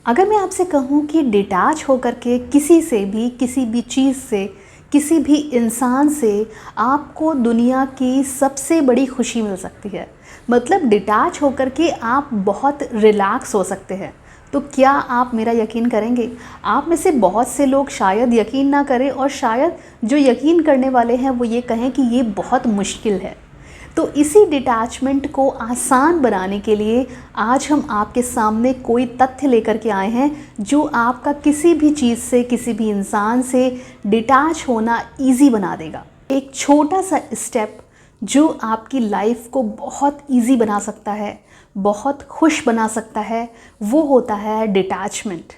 अगर मैं आपसे कहूँ कि डिटैच होकर के किसी से भी, किसी भी चीज़ से, किसी भी इंसान से आपको दुनिया की सबसे बड़ी खुशी मिल सकती है, मतलब डिटैच होकर के आप बहुत रिलैक्स हो सकते हैं, तो क्या आप मेरा यकीन करेंगे? आप में से बहुत से लोग शायद यकीन ना करें और शायद जो यकीन करने वाले हैं वो ये कहें कि ये बहुत मुश्किल है। तो इसी डिटैचमेंट को आसान बनाने के लिए आज हम आपके सामने कोई तथ्य लेकर के आए हैं जो आपका किसी भी चीज़ से, किसी भी इंसान से डिटैच होना ईजी बना देगा। एक छोटा सा स्टेप जो आपकी लाइफ को बहुत ईजी बना सकता है, बहुत खुश बना सकता है, वो होता है डिटैचमेंट।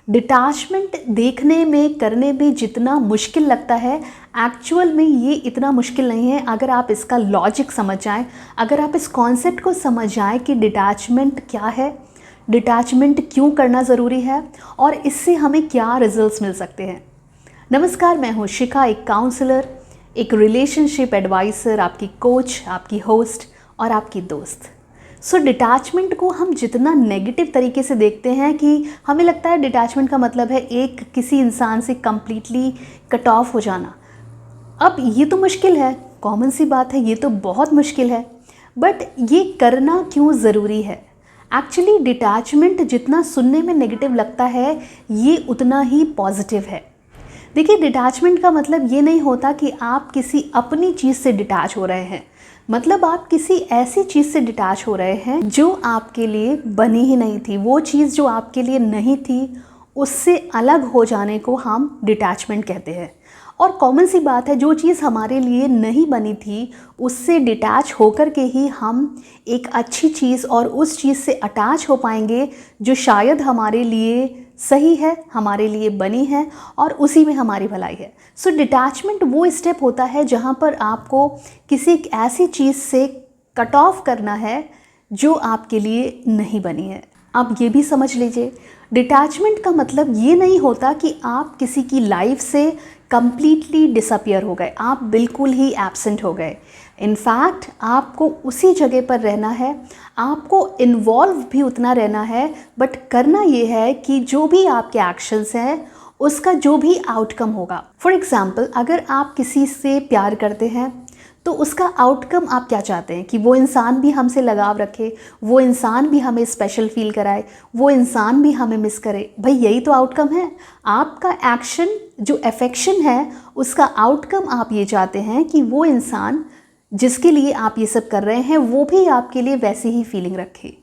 डिटैचमेंट देखने में, करने में जितना मुश्किल लगता है, एक्चुअल में ये इतना मुश्किल नहीं है अगर आप इसका लॉजिक समझ जाएं, अगर आप इस कॉन्सेप्ट को समझ जाएं कि डिटैचमेंट क्या है, डिटैचमेंट क्यों करना ज़रूरी है और इससे हमें क्या रिजल्ट्स मिल सकते हैं। नमस्कार, मैं हूँ शिखा, एक काउंसलर, एक रिलेशनशिप एडवाइज़र, आपकी कोच, आपकी होस्ट और आपकी दोस्त। सो डिटैचमेंट को हम जितना नेगेटिव तरीके से देखते हैं कि हमें लगता है डिटैचमेंट का मतलब है एक किसी इंसान से कम्प्लीटली कट ऑफ हो जाना। अब ये तो मुश्किल है, कॉमन सी बात है, ये तो बहुत मुश्किल है, बट ये करना क्यों ज़रूरी है? एक्चुअली डिटैचमेंट जितना सुनने में नेगेटिव लगता है, ये उतना ही पॉजिटिव है। देखिए, डिटैचमेंट का मतलब ये नहीं होता कि आप किसी अपनी चीज़ से डिटैच हो रहे हैं, मतलब आप किसी ऐसी चीज़ से डिटैच हो रहे हैं जो आपके लिए बनी ही नहीं थी। वो चीज़ जो आपके लिए नहीं थी, उससे अलग हो जाने को हम डिटैचमेंट कहते हैं। और कॉमन सी बात है, जो चीज़ हमारे लिए नहीं बनी थी उससे डिटैच होकर के ही हम एक अच्छी चीज़ और उस चीज़ से अटैच हो पाएंगे जो शायद हमारे लिए सही है, हमारे लिए बनी है और उसी में हमारी भलाई है। सो डिटैचमेंट वो स्टेप होता है जहाँ पर आपको किसी एक ऐसी चीज़ से कट ऑफ करना है जो आपके लिए नहीं बनी है। आप ये भी समझ लीजिए, डिटैचमेंट का मतलब ये नहीं होता कि आप किसी की लाइफ से कंप्लीटली डिसअपियर हो गए, आप बिल्कुल ही एब्सेंट हो गए। इनफैक्ट आपको उसी जगह पर रहना है, आपको इन्वॉल्व भी उतना रहना है, बट करना ये है कि जो भी आपके एक्शंस हैं उसका जो भी आउटकम होगा। फॉर एग्ज़ाम्पल, अगर आप किसी से प्यार करते हैं तो उसका आउटकम आप क्या चाहते हैं? कि वो इंसान भी हमसे लगाव रखे, वो इंसान भी हमें स्पेशल फील कराए, वो इंसान भी हमें मिस करे। भाई यही तो आउटकम है। आपका एक्शन जो अफेक्शन है उसका आउटकम आप ये चाहते हैं कि वो इंसान जिसके लिए आप ये सब कर रहे हैं वो भी आपके लिए वैसी ही फीलिंग रखे।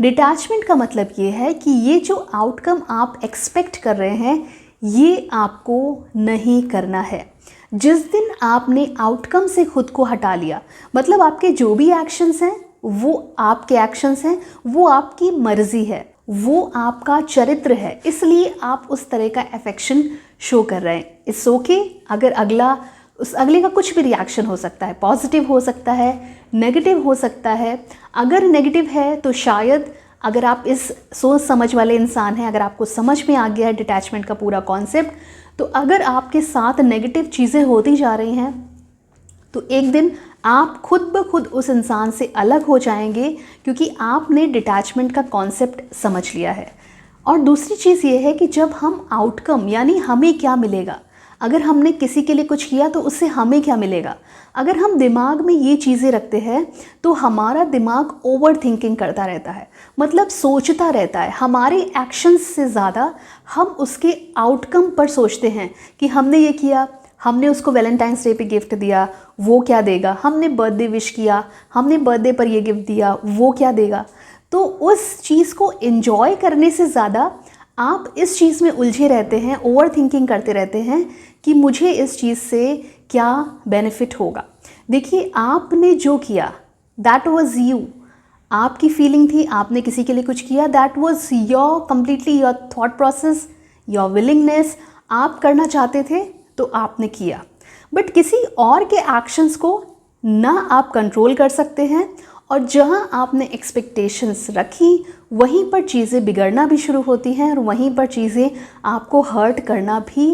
डिटैचमेंट का मतलब ये है कि ये जो आउटकम आप एक्सपेक्ट कर रहे हैं ये आपको नहीं करना है। जिस दिन आपने आउटकम से खुद को हटा लिया, मतलब आपके जो भी एक्शंस हैं वो आपके एक्शंस हैं, वो आपकी मर्जी है, वो आपका चरित्र है, इसलिए आप उस तरह का अफेक्शन शो कर रहे हैं। इट्स ओके अगर उस अगले का कुछ भी रिएक्शन हो सकता है, पॉजिटिव हो सकता है, नेगेटिव हो सकता है। अगर नेगेटिव है तो शायद अगर आप इस सोच समझ वाले इंसान हैं, अगर आपको समझ में आ गया है डिटैचमेंट का पूरा कॉन्सेप्ट, तो अगर आपके साथ नेगेटिव चीज़ें होती जा रही हैं तो एक दिन आप खुद ब खुद उस इंसान से अलग हो जाएंगे, क्योंकि आपने डिटैचमेंट का कॉन्सेप्ट समझ लिया है। और दूसरी चीज़ ये है कि जब हम आउटकम, यानी हमें क्या मिलेगा, अगर हमने किसी के लिए कुछ किया तो उससे हमें क्या मिलेगा, अगर हम दिमाग में ये चीज़ें रखते हैं तो हमारा दिमाग ओवर थिंकिंग करता रहता है, मतलब सोचता रहता है। हमारे एक्शंस से ज़्यादा हम उसके आउटकम पर सोचते हैं कि हमने ये किया, हमने उसको वैलेंटाइंस डे पे गिफ्ट दिया, वो क्या देगा, हमने बर्थडे विश किया, हमने बर्थडे पर ये गिफ्ट दिया, वो क्या देगा। तो उस चीज़ को एंजॉय करने से ज़्यादा आप इस चीज़ में उलझे रहते हैं, ओवर थिंकिंग करते रहते हैं कि मुझे इस चीज़ से क्या बेनिफिट होगा। देखिए, आपने जो किया दैट वाज यू, आपकी फीलिंग थी, आपने किसी के लिए कुछ किया, that was your completely your thought process, your willingness. आप करना चाहते थे तो आपने किया, बट किसी और के एक्शंस को ना आप कंट्रोल कर सकते हैं, और जहां आपने एक्सपेक्टेशंस रखी वहीं पर चीज़ें बिगड़ना भी शुरू होती हैं और वहीं पर चीज़ें आपको हर्ट करना भी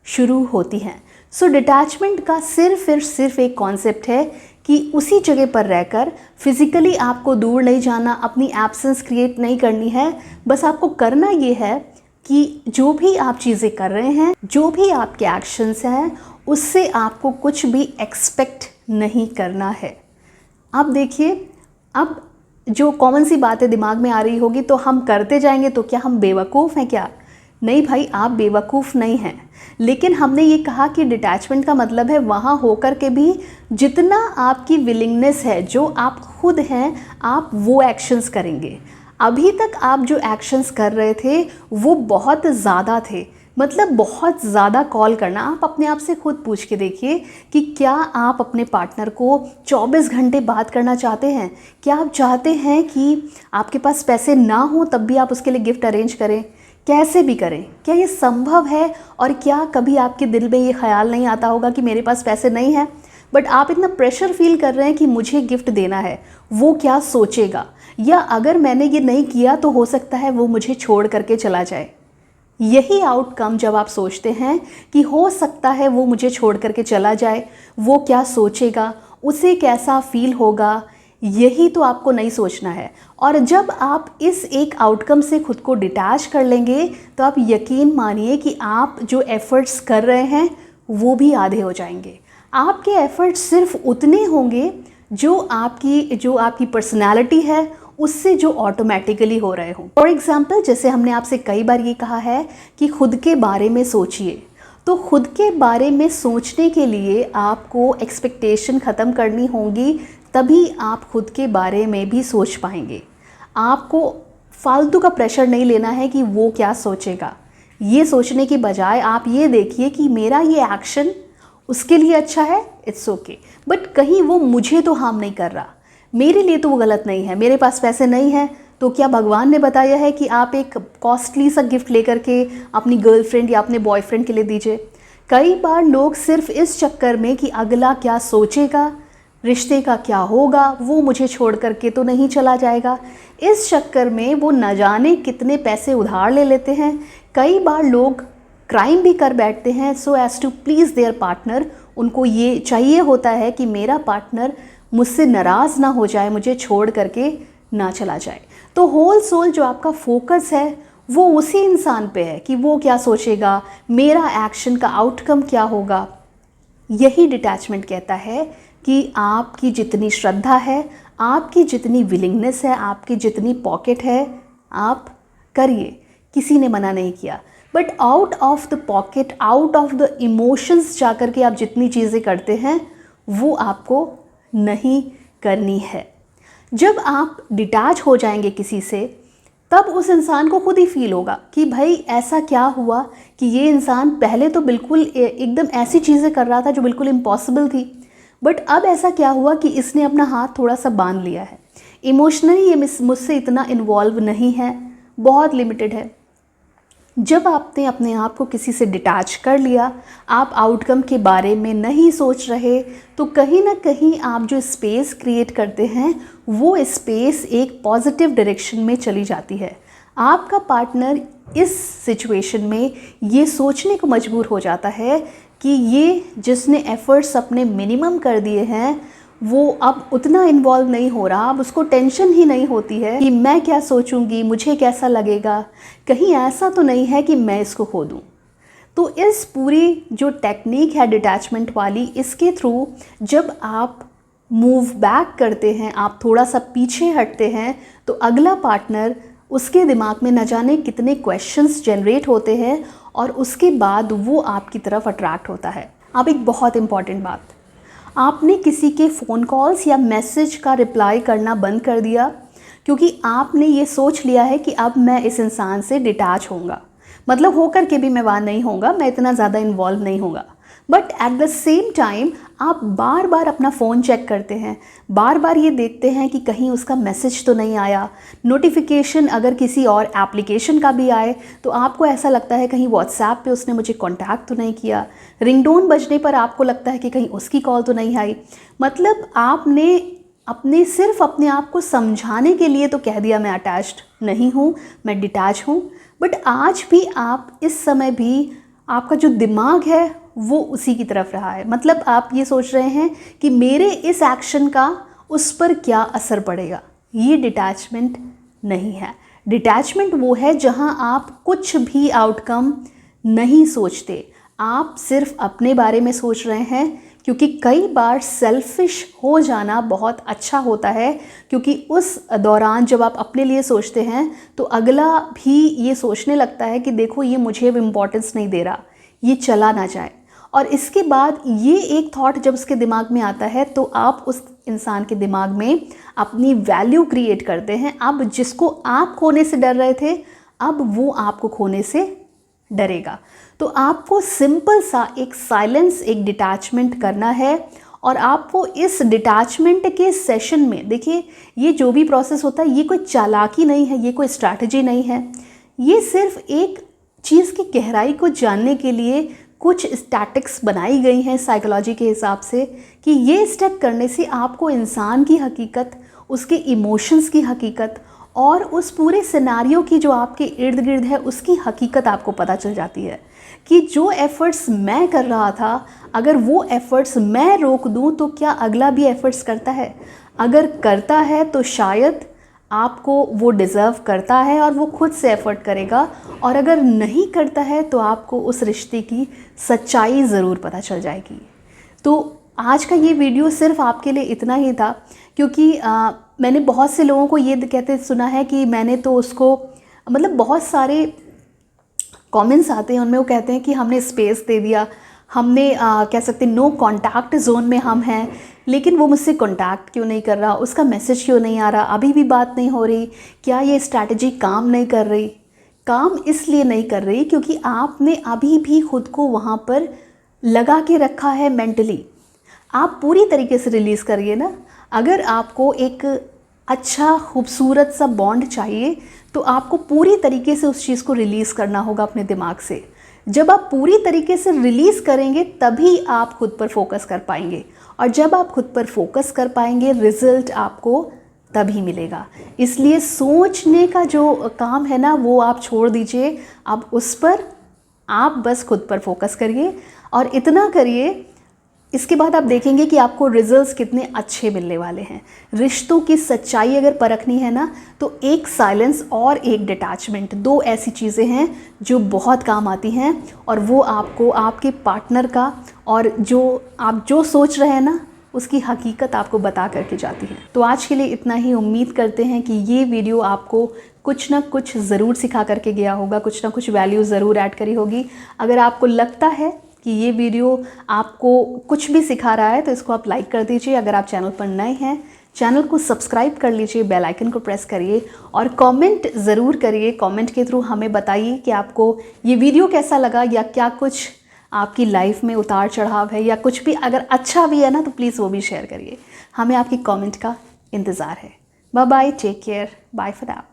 शुरू होती हैं। सो डिटैचमेंट का सिर्फ एक कॉन्सेप्ट है कि उसी जगह पर रहकर फिज़िकली आपको दूर नहीं जाना, अपनी एब्सेंस क्रिएट नहीं करनी है। बस आपको करना ये है कि जो भी आप चीज़ें कर रहे हैं, जो भी आपके एक्शंस हैं, उससे आपको कुछ भी एक्सपेक्ट नहीं करना है। अब देखिए, अब जो कॉमन सी बातें दिमाग में आ रही होगी, तो हम करते जाएंगे तो क्या हम बेवकूफ़ हैं क्या? नहीं भाई, आप बेवकूफ़ नहीं हैं। लेकिन हमने ये कहा कि डिटैचमेंट का मतलब है वहाँ होकर के भी जितना आपकी विलिंगनेस है, जो आप खुद हैं, आप वो एक्शंस करेंगे। अभी तक आप जो एक्शंस कर रहे थे वो बहुत ज़्यादा थे, मतलब बहुत ज़्यादा कॉल करना। आप अपने आप से खुद पूछ के देखिए कि क्या आप अपने पार्टनर को 24 घंटे बात करना चाहते हैं? क्या आप चाहते हैं कि आपके पास पैसे ना हो तब भी आप उसके लिए गिफ्ट अरेंज करें? कैसे भी करें, क्या ये संभव है? और क्या कभी आपके दिल में ये ख्याल नहीं आता होगा कि मेरे पास पैसे नहीं हैं, बट आप इतना प्रेशर फील कर रहे हैं कि मुझे गिफ्ट देना है, वो क्या सोचेगा, या अगर मैंने ये नहीं किया तो हो सकता है वो मुझे छोड़ करके चला जाए। यही आउटकम जब आप सोचते हैं कि हो सकता है वो मुझे छोड़ करके चला जाए, वो क्या सोचेगा, उसे कैसा फील होगा, यही तो आपको नहीं सोचना है। और जब आप इस एक आउटकम से खुद को डिटैच कर लेंगे तो आप यकीन मानिए कि आप जो एफ़र्ट्स कर रहे हैं वो भी आधे हो जाएंगे। आपके एफ़र्ट्स सिर्फ उतने होंगे जो आपकी पर्सनैलिटी है उससे जो ऑटोमेटिकली हो रहे हों। फॉर एग्ज़ाम्पल, जैसे हमने आपसे कई बार ये कहा है कि खुद के बारे में सोचिए, तो खुद के बारे में सोचने के लिए आपको एक्सपेक्टेशन ख़त्म करनी होगी, तभी आप खुद के बारे में भी सोच पाएंगे। आपको फालतू का प्रेशर नहीं लेना है कि वो क्या सोचेगा। ये सोचने की बजाय आप ये देखिए कि मेरा ये एक्शन उसके लिए अच्छा है, इट्स ओके, बट कहीं वो मुझे तो हार्म नहीं कर रहा, मेरे लिए तो वो गलत नहीं है। मेरे पास पैसे नहीं हैं तो क्या भगवान ने बताया है कि आप एक कॉस्टली सा गिफ्ट लेकर के अपनी गर्लफ्रेंड या अपने बॉयफ्रेंड के लिए दीजिए? कई बार लोग सिर्फ इस चक्कर में कि अगला क्या सोचेगा, रिश्ते का क्या होगा, वो मुझे छोड़ करके तो नहीं चला जाएगा, इस चक्कर में वो न जाने कितने पैसे उधार ले लेते हैं। कई बार लोग क्राइम भी कर बैठते हैं so as to please their partner. उनको ये चाहिए होता है कि मेरा पार्टनर मुझसे नाराज़ ना हो जाए, मुझे छोड़ करके ना चला जाए। तो होल सोल जो आपका फोकस है वो उसी इंसान पे है कि वो क्या सोचेगा, मेरा एक्शन का आउटकम क्या होगा। यही डिटैचमेंट कहता है कि आपकी जितनी श्रद्धा है, आपकी जितनी विलिंगनेस है, आपकी जितनी पॉकेट है, आप करिए, किसी ने मना नहीं किया। But out of the pocket, out of the emotions जा कर के आप जितनी चीज़ें करते हैं वो आपको नहीं करनी है। जब आप डिटैच हो जाएंगे किसी से, तब उस इंसान को खुद ही फील होगा कि भाई ऐसा क्या हुआ कि ये इंसान पहले तो बिल्कुल एकदम ऐसी चीज़ें कर रहा था जो बिल्कुल इम्पॉसिबल थी, बट अब ऐसा क्या हुआ कि इसने अपना हाथ थोड़ा सा बांध लिया है। इमोशनली ये मुझसे इतना इन्वॉल्व नहीं है, बहुत लिमिटेड है। जब आपने अपने आप को किसी से डिटैच कर लिया, आप आउटकम के बारे में नहीं सोच रहे, तो कहीं ना कहीं आप जो स्पेस क्रिएट करते हैं वो स्पेस एक पॉजिटिव डायरेक्शन में चली जाती है। आपका पार्टनर इस सिचुएशन में ये सोचने को मजबूर हो जाता है कि ये जिसने एफ़र्ट्स अपने मिनिमम कर दिए हैं वो अब उतना इन्वॉल्व नहीं हो रहा। अब उसको टेंशन ही नहीं होती है कि मैं क्या सोचूंगी, मुझे कैसा लगेगा, कहीं ऐसा तो नहीं है कि मैं इसको खो दूँ। तो इस पूरी जो टेक्निक है डिटैचमेंट वाली, इसके थ्रू जब आप मूव बैक करते हैं, आप थोड़ा सा पीछे हटते हैं, तो अगला पार्टनर, उसके दिमाग में न जाने कितने क्वेश्चंस जनरेट होते हैं और उसके बाद वो आपकी तरफ अट्रैक्ट होता है। अब एक बहुत इम्पॉर्टेंट बात, आपने किसी के फ़ोन कॉल्स या मैसेज का रिप्लाई करना बंद कर दिया क्योंकि आपने ये सोच लिया है कि अब मैं इस इंसान से डिटैच होऊंगा, मतलब होकर के भी मैं वहाँ नहीं होऊंगा, मैं इतना ज़्यादा इन्वॉल्व नहीं होगा। But at the same time आप बार बार अपना फ़ोन चेक करते हैं, बार बार ये देखते हैं कि कहीं उसका मैसेज तो नहीं आया, नोटिफिकेशन अगर किसी और एप्लीकेशन का भी आए तो आपको ऐसा लगता है कहीं व्हाट्सएप पे उसने मुझे कांटेक्ट तो नहीं किया, रिंगटोन बजने पर आपको लगता है कि कहीं उसकी कॉल तो नहीं आई। मतलब आपने सिर्फ अपने आप को समझाने के लिए तो कह दिया मैं अटैच्ड नहीं हूँ, मैं डिटैच हूँ, बट आज भी आप इस समय भी आपका जो दिमाग है वो उसी की तरफ रहा है। मतलब आप ये सोच रहे हैं कि मेरे इस एक्शन का उस पर क्या असर पड़ेगा। ये डिटैचमेंट नहीं है। डिटैचमेंट वो है जहाँ आप कुछ भी आउटकम नहीं सोचते, आप सिर्फ अपने बारे में सोच रहे हैं। क्योंकि कई बार सेल्फिश हो जाना बहुत अच्छा होता है, क्योंकि उस दौरान जब आप अपने लिए सोचते हैं तो अगला भी ये सोचने लगता है कि देखो ये मुझे अब इम्पोर्टेंस नहीं दे रहा, ये चला ना जाए। और इसके बाद ये एक थॉट जब उसके दिमाग में आता है तो आप उस इंसान के दिमाग में अपनी वैल्यू क्रिएट करते हैं। अब जिसको आप खोने से डर रहे थे, अब वो आपको खोने से डरेगा। तो आपको सिंपल सा एक साइलेंस, एक डिटैचमेंट करना है। और आपको इस डिटैचमेंट के सेशन में, देखिए ये जो भी प्रोसेस होता है ये कोई चालाकी नहीं है, ये कोई स्ट्रैटेजी नहीं है, ये सिर्फ एक चीज़ की गहराई को जानने के लिए कुछ स्टैटिक्स बनाई गई हैं साइकोलॉजी के हिसाब से कि ये स्टेप करने से आपको इंसान की हकीकत, उसके इमोशंस की हकीकत और उस पूरे सिनेरियो की जो आपके इर्द गिर्द है उसकी हकीकत आपको पता चल जाती है कि जो एफ़र्ट्स मैं कर रहा था, अगर वो एफ़र्ट्स मैं रोक दूं तो क्या अगला भी एफ़र्ट्स करता है? अगर करता है तो शायद आपको वो डिज़र्व करता है और वो खुद से एफ़र्ट करेगा, और अगर नहीं करता है तो आपको उस रिश्ते की सच्चाई ज़रूर पता चल जाएगी। तो आज का ये वीडियो सिर्फ आपके लिए इतना ही था, क्योंकि मैंने बहुत से लोगों को ये कहते सुना है कि मैंने तो उसको, मतलब बहुत सारे कमेंट्स आते हैं उनमें वो कहते हैं कि हमने स्पेस दे दिया, हमने कह सकते हैं नो कॉन्टैक्ट जोन में हम हैं, लेकिन वो मुझसे कॉन्टैक्ट क्यों नहीं कर रहा, उसका मैसेज क्यों नहीं आ रहा, अभी भी बात नहीं हो रही, क्या ये स्ट्रैटेजी काम नहीं कर रही? काम इसलिए नहीं कर रही क्योंकि आपने अभी भी खुद को वहाँ पर लगा के रखा है मेंटली। आप पूरी तरीके से रिलीज़ करिए ना। अगर आपको एक अच्छा खूबसूरत सा बॉन्ड चाहिए तो आपको पूरी तरीके से उस चीज़ को रिलीज़ करना होगा अपने दिमाग से। जब आप पूरी तरीके से रिलीज़ करेंगे तभी आप खुद पर फोकस कर पाएंगे, और जब आप खुद पर फोकस कर पाएंगे रिज़ल्ट आपको तभी मिलेगा। इसलिए सोचने का जो काम है ना वो आप छोड़ दीजिए, अब उस पर आप बस खुद पर फोकस करिए और इतना करिए। इसके बाद आप देखेंगे कि आपको रिजल्ट्स कितने अच्छे मिलने वाले हैं। रिश्तों की सच्चाई अगर परखनी है ना तो एक साइलेंस और एक डिटैचमेंट, दो ऐसी चीज़ें हैं जो बहुत काम आती हैं, और वो आपको आपके पार्टनर का और जो आप जो सोच रहे हैं ना उसकी हकीकत आपको बता करके जाती है। तो आज के लिए इतना ही। उम्मीद करते हैं कि ये वीडियो आपको कुछ ना कुछ ज़रूर सिखा करके गया होगा, कुछ ना कुछ वैल्यू ज़रूर ऐड करी होगी। अगर आपको लगता है कि ये वीडियो आपको कुछ भी सिखा रहा है तो इसको आप लाइक कर दीजिए। अगर आप चैनल पर नए हैं, चैनल को सब्सक्राइब कर लीजिए, बेल आइकन को प्रेस करिए और कमेंट ज़रूर करिए। कमेंट के थ्रू हमें बताइए कि आपको ये वीडियो कैसा लगा, या क्या कुछ आपकी लाइफ में उतार चढ़ाव है, या कुछ भी अगर अच्छा भी है ना तो प्लीज़ वो भी शेयर करिए। हमें आपकी कमेंट का इंतज़ार है। Bye bye, take care, bye for now.